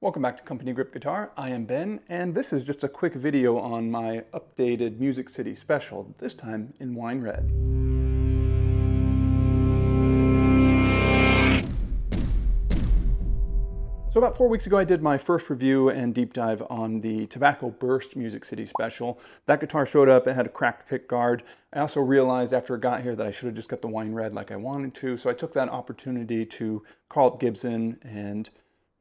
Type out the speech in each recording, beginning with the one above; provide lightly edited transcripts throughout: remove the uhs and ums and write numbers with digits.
Welcome back to Company Grip Guitar. I am Ben, and this is just a quick video on my updated Music City Special, this time in wine red. So about 4 weeks ago I did my first review and deep dive on the Tobacco Burst Music City Special. That guitar showed up, it had a cracked pick guard. I also realized after it got here that I should have just got the wine red like I wanted to, so I took that opportunity to call up Gibson and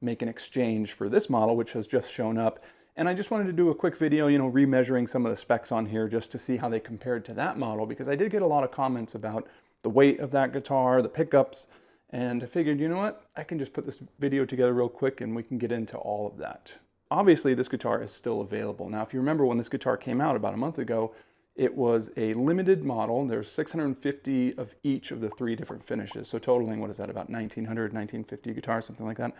make an exchange for this model, which has just shown up. And I just wanted to do a quick video, remeasuring some of the specs on here just to see how they compared to that model, because I did get a lot of comments about the weight of that guitar, the pickups, and I figured, you know what, I can just put this video together real quick and we can get into all of that. Obviously, this guitar is still available. Now, if you remember when this guitar came out about a month ago, it was a limited model. There's 650 of each of the three different finishes. So totaling, what is that, about 1900, 1950 guitars, something like that.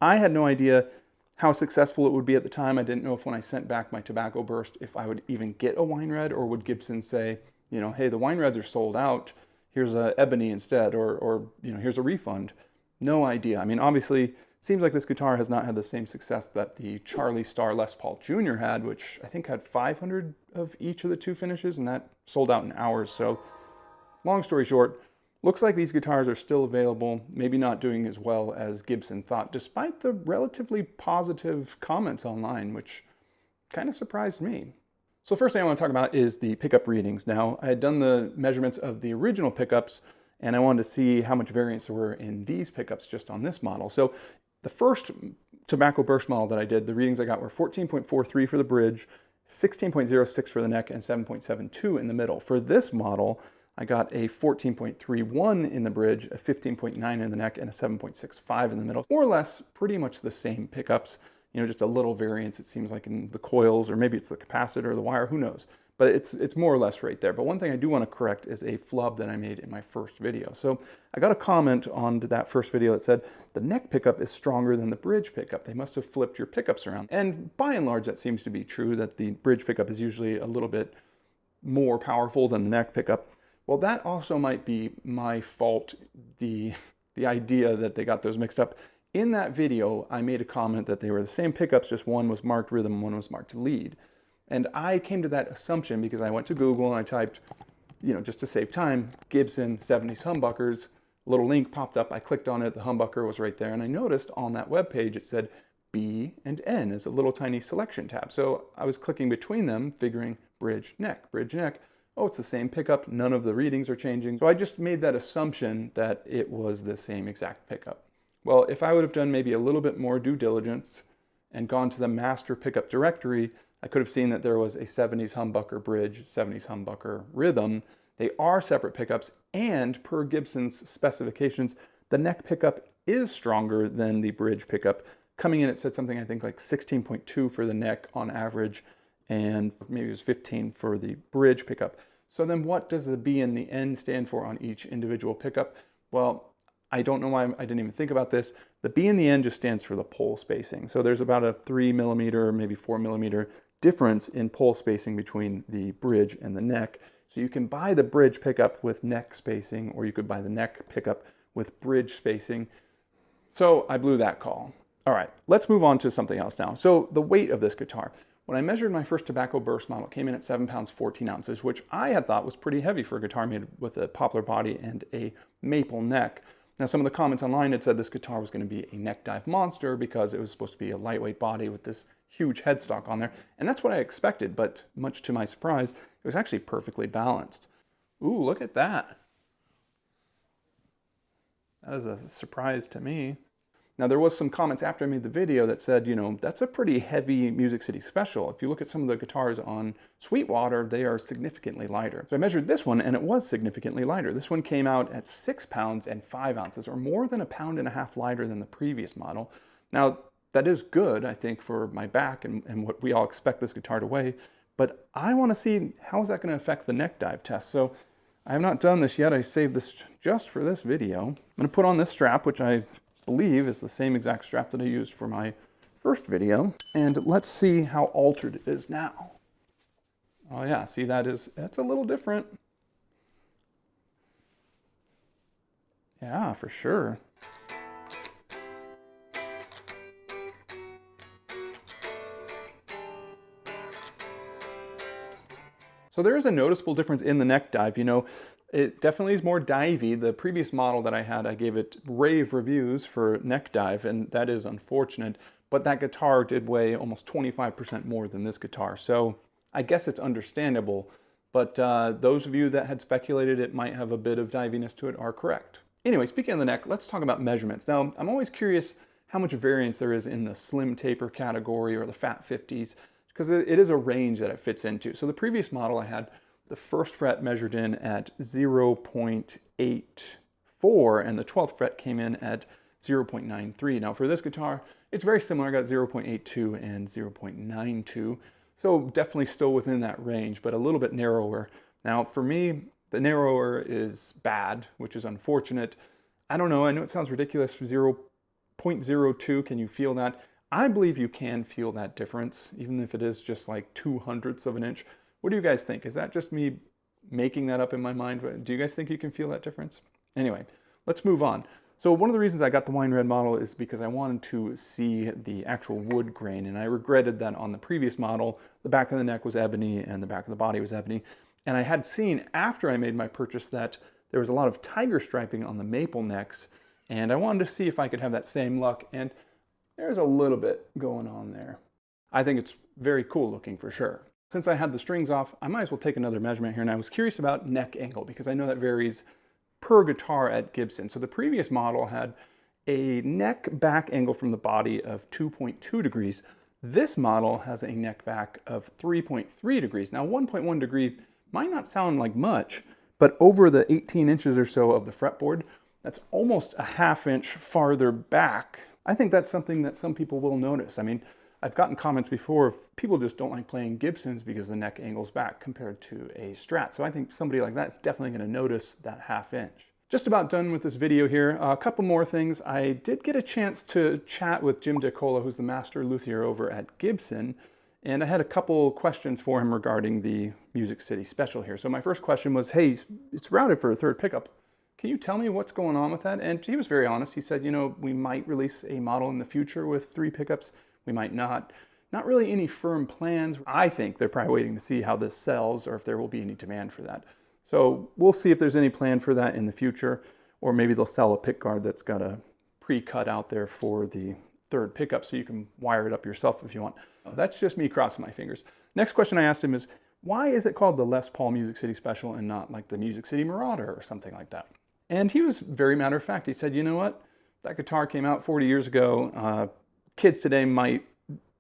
I had no idea how successful it would be at the time. I didn't know if when I sent back my Tobacco Burst, if I would even get a wine red, or would Gibson say, hey, the wine reds are sold out, here's a ebony instead, or here's a refund. No idea. I mean, obviously, it seems like this guitar has not had the same success that the Charlie Star Les Paul Jr. had, which I think had 500 of each of the two finishes, and that sold out in hours. So, long story short, looks like these guitars are still available, maybe not doing as well as Gibson thought, despite the relatively positive comments online, which kind of surprised me. So first thing I want to talk about is the pickup readings. Now, I had done the measurements of the original pickups, and I wanted to see how much variance there were in these pickups just on this model. So the first Tobacco Burst model that I did, the readings I got were 14.43 for the bridge, 16.06 for the neck, and 7.72 in the middle. For this model, I got a 14.31 in the bridge, a 15.9 in the neck, and a 7.65 in the middle. More or less pretty much the same pickups, just a little variance it seems like in the coils, or maybe it's the capacitor or the wire, who knows. But it's more or less right there. But one thing I do want to correct is a flub that I made in my first video. So I got a comment on that first video that said, the neck pickup is stronger than the bridge pickup. They must have flipped your pickups around. And by and large, that seems to be true, that the bridge pickup is usually a little bit more powerful than the neck pickup. Well, that also might be my fault, the idea that they got those mixed up. In that video, I made a comment that they were the same pickups, just one was marked rhythm, one was marked lead. And I came to that assumption because I went to Google and I typed, just to save time, Gibson 70s humbuckers. A little link popped up, I clicked on it, the humbucker was right there, and I noticed on that web page it said B and N as a little tiny selection tab. So I was clicking between them, figuring bridge, neck, bridge, neck. Oh, it's the same pickup, none of the readings are changing. So I just made that assumption that it was the same exact pickup. Well, if I would have done maybe a little bit more due diligence and gone to the master pickup directory, I could have seen that there was a 70s humbucker bridge, 70s humbucker rhythm. They are separate pickups, and per Gibson's specifications, the neck pickup is stronger than the bridge pickup. Coming in, it said something I think like 16.2 for the neck on average, and maybe it was 15 for the bridge pickup. So then what does the B and the N stand for on each individual pickup? Well, I don't know why I didn't even think about this. The B and the N just stands for the pole spacing. So there's about a 3mm, maybe 4mm difference in pole spacing between the bridge and the neck. So you can buy the bridge pickup with neck spacing, or you could buy the neck pickup with bridge spacing. So I blew that call. All right, let's move on to something else now. So the weight of this guitar. When I measured my first Tobacco Burst model, it came in at 7 pounds 14 ounces, which I had thought was pretty heavy for a guitar made with a poplar body and a maple neck. Now, some of the comments online had said this guitar was going to be a neck dive monster because it was supposed to be a lightweight body with this huge headstock on there. And that's what I expected, but much to my surprise, it was actually perfectly balanced. Ooh, look at that. That is a surprise to me. Now, there was some comments after I made the video that said, that's a pretty heavy Music City Special. If you look at some of the guitars on Sweetwater, they are significantly lighter. So I measured this one, and it was significantly lighter. This one came out at 6 pounds and 5 ounces, or more than 1.5 pounds lighter than the previous model. Now, that is good, I think, for my back and what we all expect this guitar to weigh, but I want to see how is that going to affect the neck dive test. So I have not done this yet. I saved this just for this video. I'm going to put on this strap, which I believe is the same exact strap that I used for my first video, and let's see how altered it is now. Oh yeah, see, that's a little different. Yeah, for sure. So there is a noticeable difference in the neck dive. You know, it definitely is more divey. The previous model that I had, I gave it rave reviews for neck dive, and that is unfortunate. But that guitar did weigh almost 25% more than this guitar. So I guess it's understandable. But those of you that had speculated it might have a bit of diviness to it are correct. Anyway, speaking of the neck, let's talk about measurements. Now, I'm always curious how much variance there is in the slim taper category or the fat 50s, because it is a range that it fits into. So the previous model I had the first fret measured in at 0.84 and the 12th fret came in at 0.93. Now for this guitar, it's very similar. I got 0.82 and 0.92. So definitely still within that range, but a little bit narrower. Now for me, the narrower is bad, which is unfortunate. I don't know, I know it sounds ridiculous, 0.02, can you feel that? I believe you can feel that difference, even if it is just like 0.02 of an inch. What do you guys think? Is that just me making that up in my mind? Do you guys think you can feel that difference? Anyway, let's move on. So one of the reasons I got the wine red model is because I wanted to see the actual wood grain, and I regretted that on the previous model, the back of the neck was ebony and the back of the body was ebony. And I had seen after I made my purchase that there was a lot of tiger striping on the maple necks, and I wanted to see if I could have that same luck, and there's a little bit going on there. I think it's very cool looking for sure. Since I had the strings off, I might as well take another measurement here, and I was curious about neck angle because I know that varies per guitar at Gibson. So the previous model had a neck back angle from the body of 2.2 degrees. This model has a neck back of 3.3 degrees. Now 1.1 degree might not sound like much, but over the 18 inches or so of the fretboard, that's almost a ½ inch farther back. I think that's something that some people will notice. I mean, I've gotten comments before of people just don't like playing Gibsons because the neck angles back compared to a Strat. So I think somebody like that is definitely going to notice that ½ inch. Just about done with this video here. A couple more things. I did get a chance to chat with Jim DeCola, who's the Master Luthier over at Gibson, and I had a couple questions for him regarding the Music City Special here. So my first question was, hey, it's routed for a third pickup. Can you tell me what's going on with that? And he was very honest. He said, you know, we might release a model in the future with 3 pickups. We might not. Not really any firm plans. I think they're probably waiting to see how this sells or if there will be any demand for that. So we'll see if there's any plan for that in the future, or maybe they'll sell a pickguard that's got a pre-cut out there for the third pickup so you can wire it up yourself if you want. That's just me crossing my fingers. Next question I asked him is, why is it called the Les Paul Music City Special and not like the Music City Marauder or something like that? And he was very matter of fact. He said, you know what? That guitar came out 40 years ago. Kids today might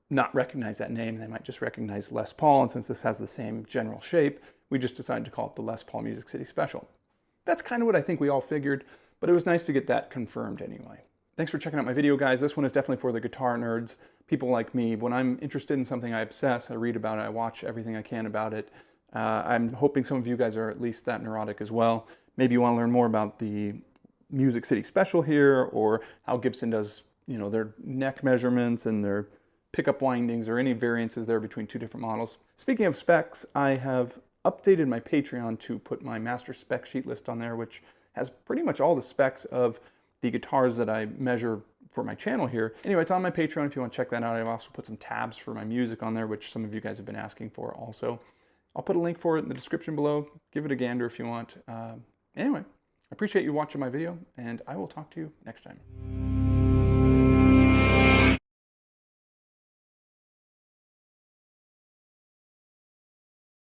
not recognize that name. They might just recognize Les Paul. And since this has the same general shape, we just decided to call it the Les Paul Music City Special. That's kind of what I think we all figured, but it was nice to get that confirmed anyway. Thanks for checking out my video, guys. This one is definitely for the guitar nerds, people like me. When I'm interested in something, I obsess, I read about it, I watch everything I can about it. I'm hoping some of you guys are at least that neurotic as well. Maybe you want to learn more about the Music City Special here, or how Gibson does, you know, their neck measurements and their pickup windings, or any variances there between 2 different models. Speaking of specs, I have updated my Patreon to put my master spec sheet list on there, which has pretty much all the specs of the guitars that I measure for my channel here. Anyway, it's on my Patreon if you want to check that out. I've also put some tabs for my music on there, which some of you guys have been asking for also. I'll put a link for it in the description below. Give it a gander if you want. Anyway, I appreciate you watching my video, and I will talk to you next time.